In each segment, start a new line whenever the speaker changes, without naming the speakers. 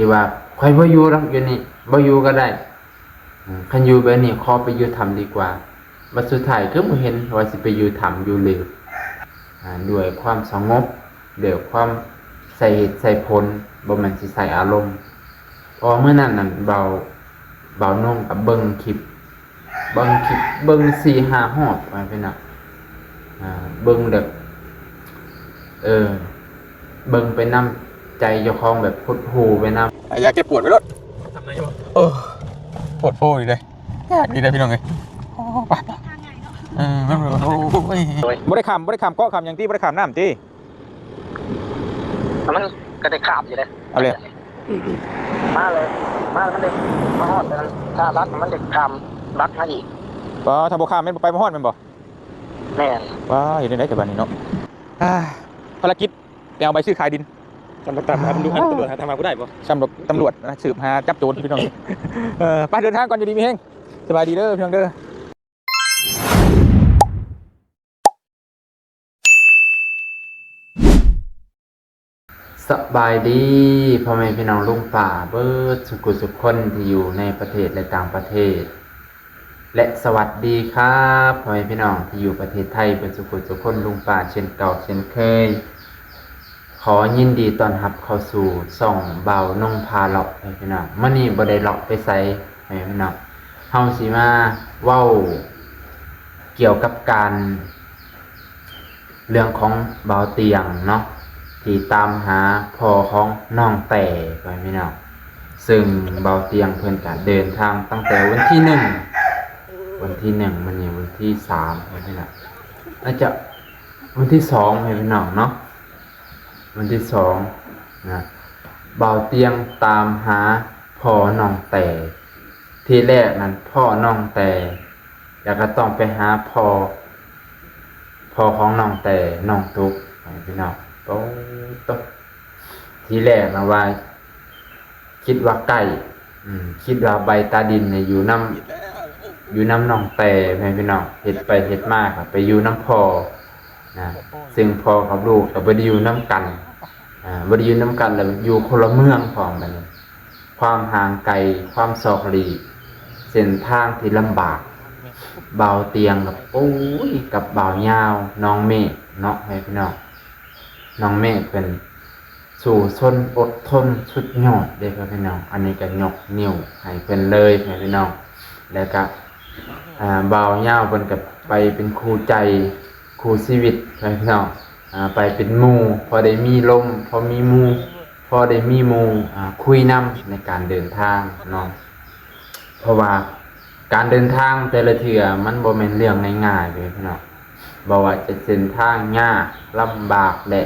ที่ว่าใครบ่อยู่หรอกอยู่นี่บ่อยู่ก็ได้คันอยู่แบบนี้ขอไปอยู่ถ้ำดีกว่าบัดสุดท้ายคือบ่เห็นว่าสิไปอยู่ถ้ำอยู่เลยด้วยความสงบด้วยความใส่เหตุใส่ผลบ่แม่นสิใส่อารมณ์เพราะเมื่อนั้นนั่นเบานุ่งกับเบิ่งคลิปเบิ่ง4-5รอบว่าเป็นน่ะเบิ่งแบบเบิ่งไปนำใจเจ้าของแบบพุดหูไปนำ
อยากเก็บปวดไปรถทำไรวะปวดโป้อยู่เลยยากดีเลยพี่น้องเลยไปไม่เป็นไรโอ้ยบริขำก็คำอย่างที่บริขำน้ำที่
มันก็ได้ขาบอยู่เลย
เอาเลย
มามันเด็กมาหอดแต่ถ้ารัดมันเด็กคำรัดมาอีก
ก็ทำโบคามไม่ไปมาฮอดมันบ่
แม่
ว้าอยู่ในไหนแต่บ้านนี้เนาะภารกิจไปเอาใบชื่อขายดิน
ตำรวจหาตำรวจหาทางมาผู้ได้ปะ
ตำรวจนะสืบหาจับโจรพี่น้องไปเดินทางก่อนอยู่ดีมีเฮงสบายดีเด้อพี่น้องเด้อ
สบายดีพ่อแม่พี่น้องลุงป่าเบิดสุขุสุขคนที่อยู่ในประเทศและต่างประเทศและสวัสดีครับพ่อแม่พี่น้องที่อยู่ประเทศไทยเป็นสุขุสุขคนลุงป่าเช่นเก่าเช่นเคยขอยินดีต้อนรับเข้าสู่ช่องเบานุ่งพาเลาะพ่อแม่พี่น้องมื้อนี้บ่ได้เลาะไปไสพ่อแม่พี่น้องเฮาสิมาเว้าเกี่ยวกับการเรื่องของเบาเตียงเนาะที่ตามหาพ่อของน้องแต่ไปพี่น้องซึ่งเบาเตียงเพิ่นก็เดินทางตั้งแต่วันที่1มันนี่วันที่3ไปพี่น้องอาจจะวันที่2ไปพี่น้องเนาะวันที่2นะเบาเตียงตามหาพ่อน้องแต่ที่แรกนั้นพ่อน้องแต่แล้วก็ต้องไปหาพ่อของน้องแต่น้องตุ๊กไปพี่น้องตกทีแรกนะว่าคิดว่าไก่คิดว่าใบตาดินเนี่ยอยู่น้ำน้องแต่พี่น้องเห็ดไปเห็ดมากไปอยู่น้ำพอนะซึ่งพอกับลูกกับบไดอยู่น้ำกันบไดอยู่น้ำกันแล้วอยู่คนละเมืองพร้อมกันความห่างไกลความซอกหลีกเส้นทางที่ลำบากเบาเตียงกับกับเบายาวน้องเมฆเนาะพี่น้องน้องเมฆเป็นสู่ชนอดทนสุดยอดเด้อพี่น้องอันนี้ก็ยกนิ้วให้เพิ่นเลยพี่น้องแล้วก็บ่าวยาวเพิ่นก็ไปเป็นครูใจครูชีวิตพี่น้องไปเป็นหมู่พอได้มีลมพอมีหมู่พอได้มีหมู่คุยนำในการเดินทางเนาะเพราะว่าการเดินทางแต่ละเทื่อมันบ่แม่นเรื่องง่ายๆเลยพี่น้องบ่ว่าจะเส้นทางยากลำบากและ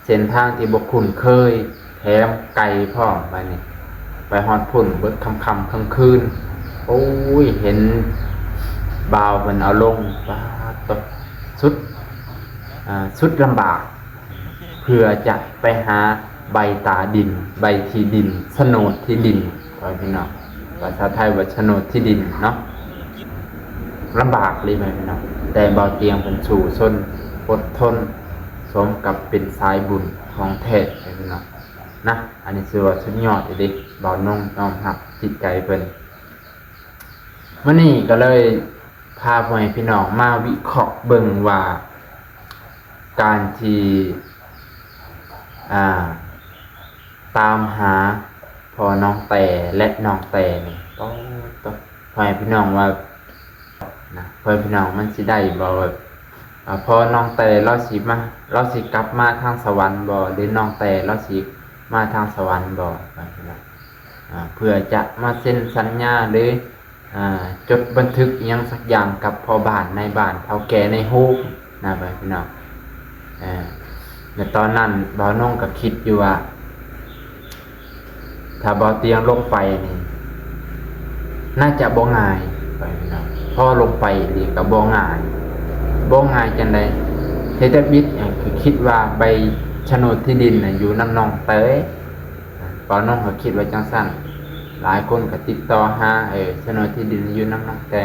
เส้นทางที่บ่คุ้นเคยแถมไกลพร้อมไปนี่ไปฮอดพุ่นเบิดค่ำคืนโอ้ยเห็นบ่าวเพิ่นเอาลงตกสุดลำบากเพื่อจะไปหาใบตาดินใบที่ดินโฉนดที่ดินพี่น้องภาษาไทยว่าโฉนดที่ดินเนาะลำบากเลยพี่น้องแต่บ่าวเตียงเพิ่นสู่ชนอดทนสมกับเป็นสายบุญของแท้พี่น้องนะอันนี้คือว่าสุดยอดเลยบ่าวน้อมรับจิตใจเพิ่นมื้อนี้ก็เลยพาพ่อแม่พี่น้องมาวิเคราะห์เบิ่งว่าการที่ตามหาพ่อน้องแต่และน้องแต่นี่ต้องพ่อแม่พี่น้องว่านะพ่อแม่พี่น้องมันสิได้บ่แบบพอน้องแต่เราสิกลับมาทางสวรรค์บ่หรือน้องแต่เราสิมาทางสวรรค์บ่เพื่อจะมาเซ็นสัญญาหรือจดบันทึกอิหยังสักอย่างกับพ่อบ้านในบ้านเฒ่าแก่ในฮูกนะพี่น้องในตอนนั้นบ่าวน้องก็คิดอยู่ว่าถ้าบ่าวเตียงลงไปนี่น่าจะบ่ง่ายพี่น้องพอลงไปนี่ก็บ่ง่ายจังได๋เทตบิดคือคิดว่าใบโฉนดที่ดินน่ะอยู่นำน้องเตยบ่าวน้องก็คิดว่าจังซั่นหลายคนก็ติดต่อหาโฉนดที่ดินอยู่นำน้องแต่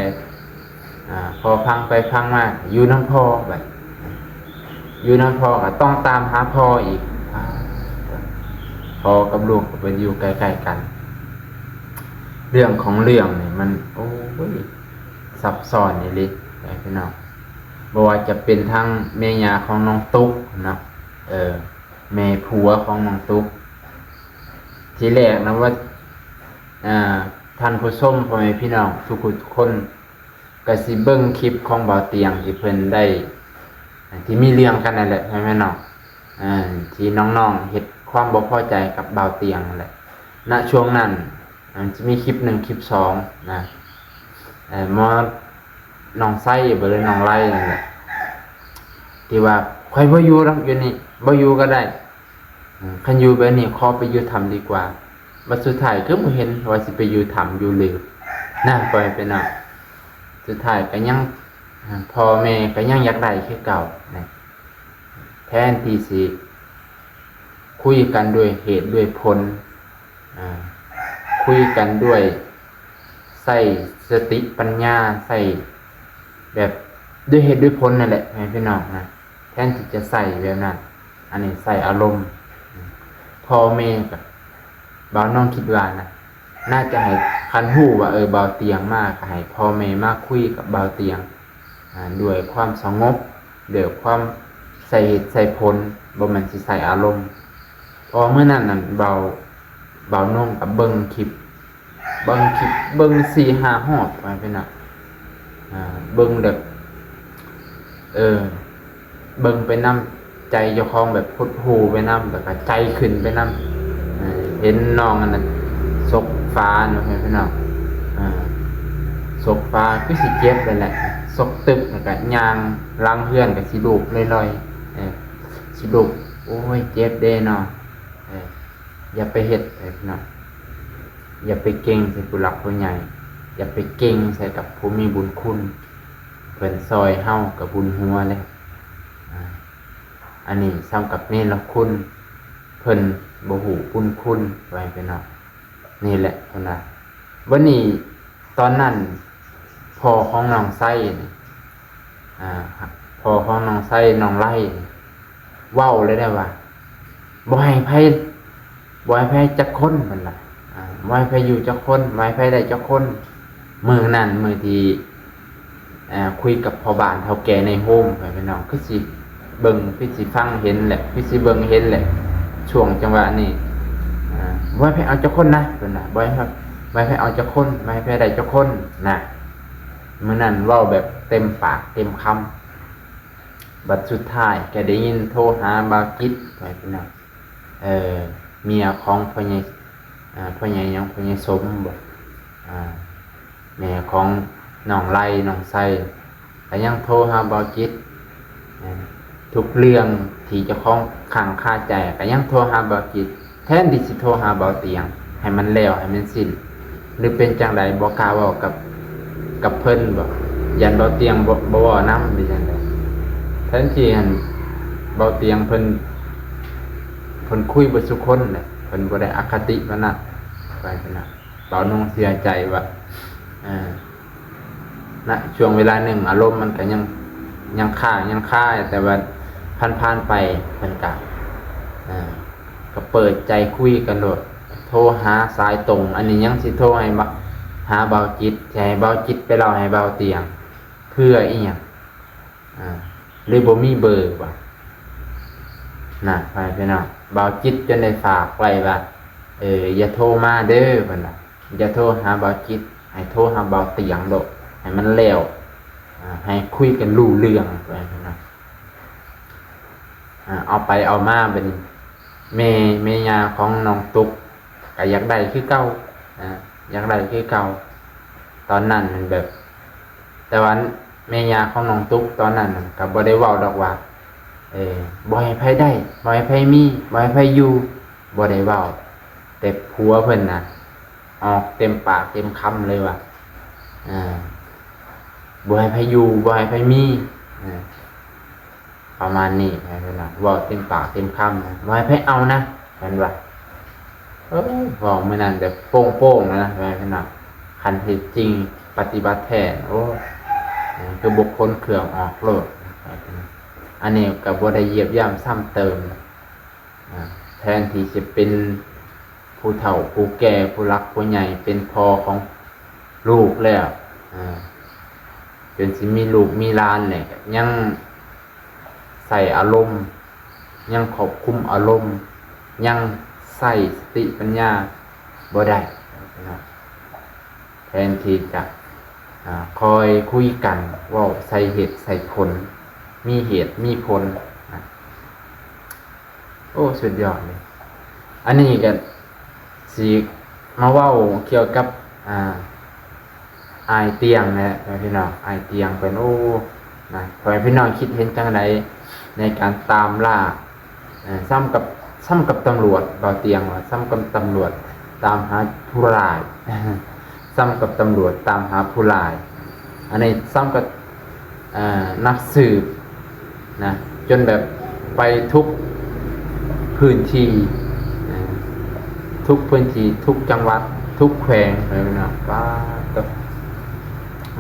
พอพังไปพังมาอยู่นำพ่อแบบอยู่นำพ่อก็ต้องตามหาพ่ออีก พอกับลูกก็ไปอยู่ใกล้ๆกัน เรื่องของเรื่องเนี่ยมันโอ้ยซับซ้อนนี่ลิพี่น้องบ่ว่าจะเป็นทั้งแม่ยาของน้องตุ๊กเนาะแม่ผัวของน้องตุ๊กทีแรกนะว่าท่านผู้ชมพ่อแม่พี่น้องทุกคนก็สิเบิ่งคลิปของบ่าวเตียงที่เพิ่นได้ที่มีเรื่องกันนั่นแหละใช่ไหมน้องที่น้องๆเฮ็ดความบ่พอใจกับบ่าวเตียงนั่นแหละณช่วงนั้นมันจะมีคลิป1คลิป2นะมอน้องไส้บ่เลยน้องไล่นั่นแหละที่ว่าค่อยบ่อยู่แล้วอยู่นี่บ่อยู่ก็ได้คันอยู่แบบนี้ขอไปอยู่ทำดีกว่าบัดสุดท้ายคือบ่เห็นว่าสิไปอยู่ทำอยู่เลยนั่นปล่อยไปน่ะสุดท้ายก็ยังพ่อแม่ก็ยังอยากได้คือเก่านะแทนที่สิคุยกันด้วยเหตุด้วยผลคุยกันด้วยใส่สติปัญญาใส่แบบด้วยเหตุด้วยผลนั่นแหละพี่น้องนะแทนที่จะใส่แบบนั้นอันนี้ใส่อารมณ์พ่อแม่กับบ่าวน้องคิดว่านะน่าจะให้คันหู้ว่าบ่าวเตียงมากให้พ่อแม่มากคุยกับบ่าวเตียงด้วยความสงบด้วยความใส่เหตุใส่ผลบ่แม่นสิใส่อารมณ์พอเมื่อนั้นบ่าวน้องกับเบิ่งคลิปเบิ่ง4-5 รอบไปเป็นน่ะเบิ่งแบบเบิ่งไปนำใจเจ้าของแบบพุดหูไปนำแล้วก็ใจขึ้นไปนำเห็นน้องอันนั้นซกฟ้าเนาะพี่น้องซกฟ้าคือสิเจ็บเลยแหละซกตึกแล้วก็ย่างล้างเฮือนก็สิลูกลอยๆสิลูกโอ้ยเจ็บเด้เนาะอย่าไปเฮ็ดพี่น้องอย่าไปเก่งใส่ผู้หลักผู้ใหญ่อย่าไปเก่งใส่กับผู้มีบุญคุณเพิ่นซอยเฮากับบุญหัวเลยอันนี้ซ้ำกับนี่ละคุณเพิ่นบ่ฮู้บุญคุณไว้พี่น้องนี่แหละเพิ่นน่ะวันนี้ตอนนั้นพ่อของน้องไส้นี่พ่อของน้องไส้น้องไล่เว้าเลยได้ว่าบ่ให้ไผจักคนเพิ่นล่ะบ่ให้ไผอยู่จักคนบ่ให้ไผได้จักคนมื้อนั้นมื้อที่คุยกับพ่อบ้านเฒ่าแก่ในโฮมพี่น้องคือสิเบิ่งคือสิฟังเห็นแหละคือสิเบิ่งเห็นแหละช่วงจังหวะนี้บ่ให้ไผเอาจักคนนะเพิ่นน่ะบ่ให้ไผเอาจักคนบ่ให้ไผได้จักคนนะมื้อนั้นเว้าแบบเต็มปากเต็มคำบัดสุดท้ายก็ได้ยินโทรหาบากิตไปพี่น้องเมียของพ่อใหญ่พ่อใหญ่สมบ่แม่ของน้องไล่น้องไส้ก็ยังโทรหาบากิตทุกเรื่องที่เจ้าของขังคาใจก็ยังโทรหาบากิตแทนที่สิโทรหาบ่าวเตียงให้มันแล้วให้มันสิ้นหรือเป็นจังไดบ่กล้าเว้ากับเพิ่นบ่ยันบ่าวเตียงบ่เว้านำดิจังได๋แทนที่หั่นบ่าวเตียงเพิ่นคุยบ่ทุกคนแหละเพิ่นบ่ได้อคติว่านั้นไปซั่นน่ะบ่าวน้องเสียใจว่าณช่วงเวลาหนึ่งอารมณ์มันก็ยังค้าแต่ว่าผ่านไปเพิ่นก็เปิดใจคุยกันโลดโทรหาสายตรงอันนี้ยังสิโทรให้หาเบาจิตให้เบาจิตไปเล่าให้เบาเตียงเพื่ออีหยังหรือบ่มีเบอร์บ่น่ะไปพี่น้องเบาจิตจนได้ฝากไว้ว่าอย่าโทรมาเด้อเพิ่นน่ะอย่าโทรหาเบาจิตให้โทรหาเบาเตียงโลดให้มันแล้วให้คุยกันรู้เรื่องไปพี่น้องเอาไปเอามาเป็นแม่ยาของน้องตุ๊กก็อยากได้คือเก่าอยากได้คือเก่าตอนนั้นมันแบบ แต่ว่าแม่ยาของน้องตุ๊กตอนนั้นก็บ่ได้เว้าดอกว่าบ่ให้ไผได้บ่ให้ไผมีบ่ให้ไผอยู่บ่ได้เว้าแต่ผัวเพิ่นน่ะออกเต็มปากเต็มคำเลยว่าบ่ให้ไผอยู่บ่ให้ไผมีประมาณนี้เพิ่นน่ะเว้าเต็มปากเต็มคำบ่ให้ไผเอานะเพิ่นว่าบอกมื้อนั้นแบบโป้งๆนะเพิ่นน่ะคันเฮ็ดจริงปฏิบัติแท้โอ้คือบุคคลเครื่องออกโลดอันนี้ก็บ่ได้เหยียบย่ำซ้ำเติมแทนที่จะเป็น ผู้เฒ่าผู้แก่ผู้รักผู้ใหญ่เป็นพ่อของลูกแล้วจนสิมีลูกมีหลานเนี่ยยังใส่อารมณ์ยังควบคุมอารมณ์ยังใส่สติปัญญาบ่ได้นะครับแทนที่จะคอยคุยกันเว่าใส่เหตุใส่ผลมีเหตุมีผลโอ้สุดยอดเลยอันนี้ก็สิมาเว้าเกี่ยวกับอายเตียงนะพี่น้องอายเตียงเป็นโอ้นะขอให้พี่น้องคิดเห็นจังไดในการตามล่าซ้ำกับตำรวจเบาเตียงว่าซ้ำกับตำรวจตามหาผู้ร้าย ซ้ำกับตำรวจตามหาผู้ร้าย อันนี้ซ้ำกับนักสืบนะจนแบบไปทุกพื้นที่ทุกพื้นที่ทุกจังหวัดทุกแขวงอะไรนะว่า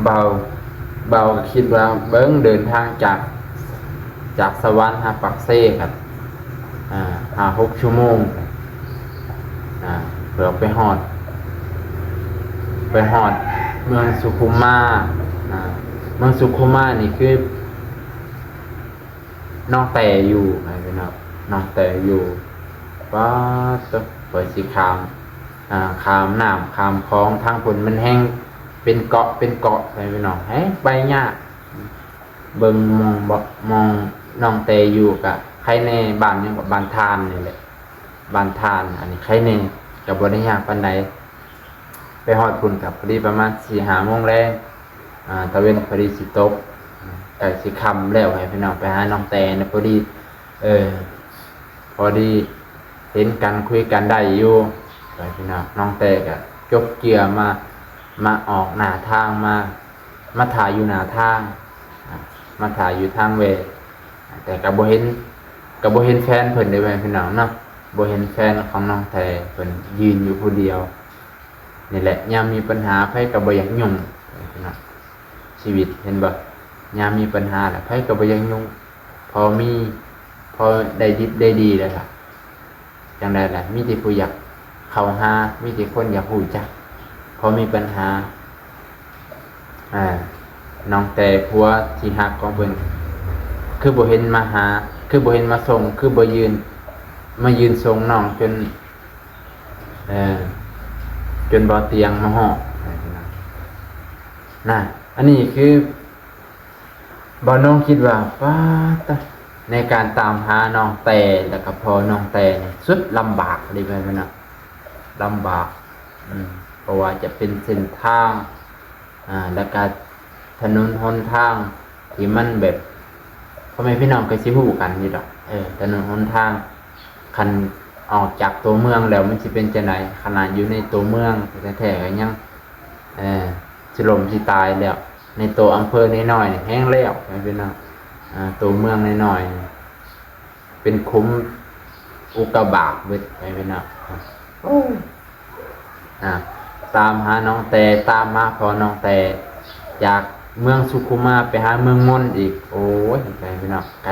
เบาคิดว่าเบิ้งเดินทางจากสวรรค์หาปักเซ่ครับ5-6 ชั่วโมงเพื่อไปฮอดเมืองสุขุมมาเมืองสุขุมมานี่คือน้องแต่อยู่อะไรนะน้องแต่อยู่ว่าจะเปิดสีขามน้ำขามคลองทางฝนมันแห้งเป็นเกาะอะไรไปหน่อยให้ไปยากเบิ่งมองน้องแต่อยู่กับใครในบ้านยังกับบ้านทานนี่แหละบ้านทานอันนี้ใครในกับบริยากปานใดไปฮอดพุ่นกับพอดีประมาณ4-5 โมงแรงตะเวนพอดีสิตกไก่สิค่ำแล้วให้พี่น้องไปหาน้องแต่นะพอดีเห็นกันคุยกันได้อยู่ไปพี่น้องแต่ก็จบเกียร์มาออกหน้าทางมาถ่ายอยู่หน้าทางมาถ่ายอยู่ทางเวแต่ก็บ่เห็นแฟนเพิ่นได้ไว้พี่น้องเนาะบ่เห็นแฟนของน้องแต่เพิ่นยืนอยู่ผู้เดียวนี่แหละยามมีปัญหาไผก็บ่อยากยุ่งพี่น้องชีวิตเห็นบ่ยามมีปัญหาแล้วไผก็บ่อยากยุ่งพอได้ดิบได้ดีแล้วล่ะจังได๋ล่ะมีแต่ผู้อยากเข้าหามีแต่คนอยากรู้จักพอมีปัญหาน้องแต่ผัวที่ฮักของเพิ่นคือบ่เห็นมาหาคือบ่เห็นมาส่งคือบ่ยืนส่งน้องจนบ่เตียงมาฮอดนะอันนี้คือบ่น้องคิดว่าป้าตะในการตามหาน้องแต่แล้วก็พอน้องแต่นี่สุดลำบากเลยไปนะลำบากเพราะว่าจะเป็นเส้นทางแล้วก็ถนนหนทางที่มันแบบพ่อแม่พี่น้องก็สิฮู้กันอยู่ดอกถนนหนทางคันออกจากตัวเมืองแล้วมันสิเป็นจังได๋ขนาดอยู่ในตัวเมืองแท้ๆก็ยังสิล้มสิตายแล้วในตัวอำเภอน้อยๆนี่แห้งแล้วพี่น้องตัวเมืองน้อยๆเป็นคุ้มอุกกาบาตเบิดไปพี่น้องตามหาน้องแต่ตามมาพอน้องแต่จากเมืองสุขุมมาไปหาเมืองมนอีกโอ้ยไกลพี่น้องไกล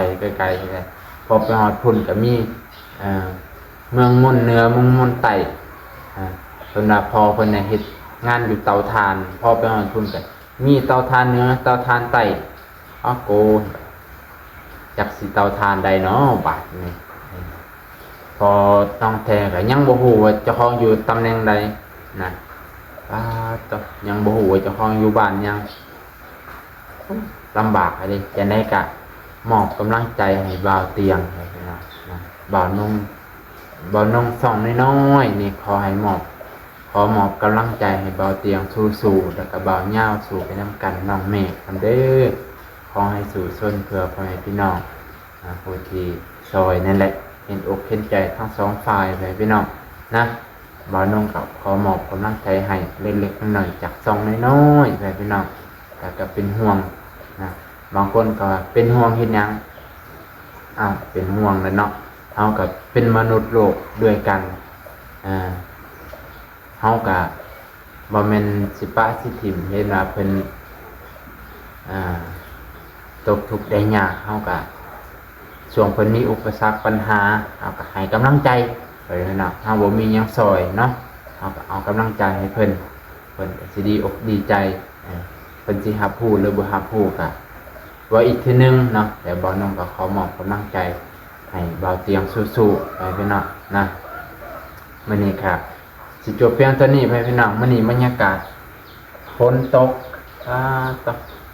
เลยพอไปฮอดพุ่นก็มีเมืองมนเหนือเมืองมนใต้สำหรับพอเพิ่นน่ะเฮ็ดงานอยู่เตาถ่านพอไปฮอดพุ่นก็มีเตาถ่านเหนือเตาถ่านใต้โกจักสิเตาถ่านใดเนาะบาดนี้พอน้องแต่ก็ยังบ่ฮู้ว่าเจ้าของอยู่ตำแหน่งใดนะยังบ่ฮู้ว่าเจ้าของอยู่บ้านยังลำบากเลยจะได้กะมอบกำลังใจให้บ่าวเตียงนะบ่าวนงส่องน้อยๆนี่ขอมอบกำลังใจให้บ่าวเตียงสู้ๆแล้วก็บ่าวย่าวสู้ไปนำกันน้องเมฆกันเด้อขอให้สู่ชนเพื่อพ่อแม่พี่น้องผู้ที่ซอยนั่นแหละเห็นอกเห็นใจทั้งสองฝ่ายเลยพี่น้องนะบ่าวนงกับขอมอบกำลังใจให้เล็กๆน้อยๆจากส่องน้อยๆเลยพี่น้องแต่ก็เป็นห่วงนะบางคนก็เป็นห่วงเฮ็ดหยังเป็นห่วงแล้วเนาะเฮาก็เป็นมนุษย์โลกด้วยกันเฮาก็บ่แม่นสิปะสิถิ่มเห็นว่าเพิ่นตกทุกข์ได้ยากเฮาก็ช่วงเพิ่นมีอุปสรรคปัญหาเฮาก็ให้กำลังใจ ไปเนาะเฮาบ่มีหยังซอยเนาะเฮาก็เอากำลังใจให้เพิ่นก็สิดีอกดีใจเพิ่นสิรับรู้หรือบ่รับรู้ก็ว่าอีกทีนึงเนาะแต่บ่น้องก็ขอมอบกำลังใจให้บ่าวเตียงสู้ๆไปพี่น้องนะมื้อนี้ครับสิจบเพียงเท่านี้ไปพี่น้องมื้อนี้บรรยากาศฝนตก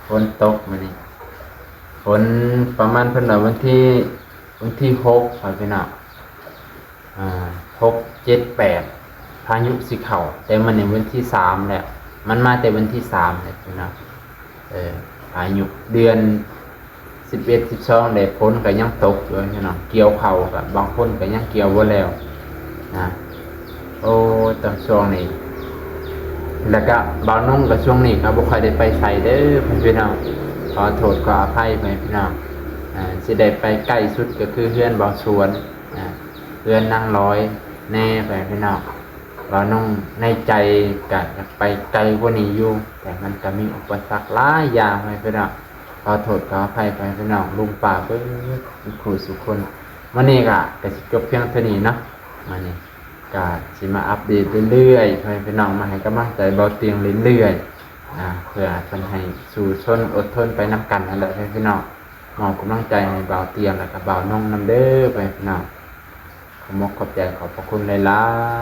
ฝนตกมื้อนี้ฝนประมาณเพิ่นว่าวันที่6ไปพี่น้อง6 7 8พายุสิเข้าแต่มันในวันที่3แล้วมันมาแต่วันที่3เลยพี่น้องพายุเดือน11 12ได้ฝนก็ยังตกอยู่พี่น้องเกี่ยวข้าวก็บางคนก็ยังเกี่ยวบ่แล้วนะโอ้ตอนช่วงนี้แล้วก็บางน้องก็ช่วงนี้ก็บ่ค่อยได้ไปไสเด้อพี่น้องขอโทษขออภัยไปพี่น้องสิได้ไปใกล้สุดก็คือเฮือนบ่าวสวนเฮือนนางร้อยแน่ไปพี่น้องบ่าวน้องในใจก็อยากไปไกลกว่านี้อยู่แต่มันก็มีอุปสรรคหลายอย่างไปพี่น้องขอโทษขออภัยไปพี่น้องลุงป้าเบิ่งครูสุคนมื้อนี้ก็สิจบเพียงเท่านี้เนาะมื้อนี้ก็สิมาอัปเดตเรื่อยๆให้พี่น้องมาให้กำลังใจบ่าวเตียงเรื่อยๆเพื่อเพิ่นให้สู้ชนอดทนไปนํกันนั่นแหละพี่น้องมอบกำลังใจให้บ่าวเตียงแล้วก็บ่าวน้องนำเด้อไปพี่น้องขอบใจขอบพระคุณหลายๆ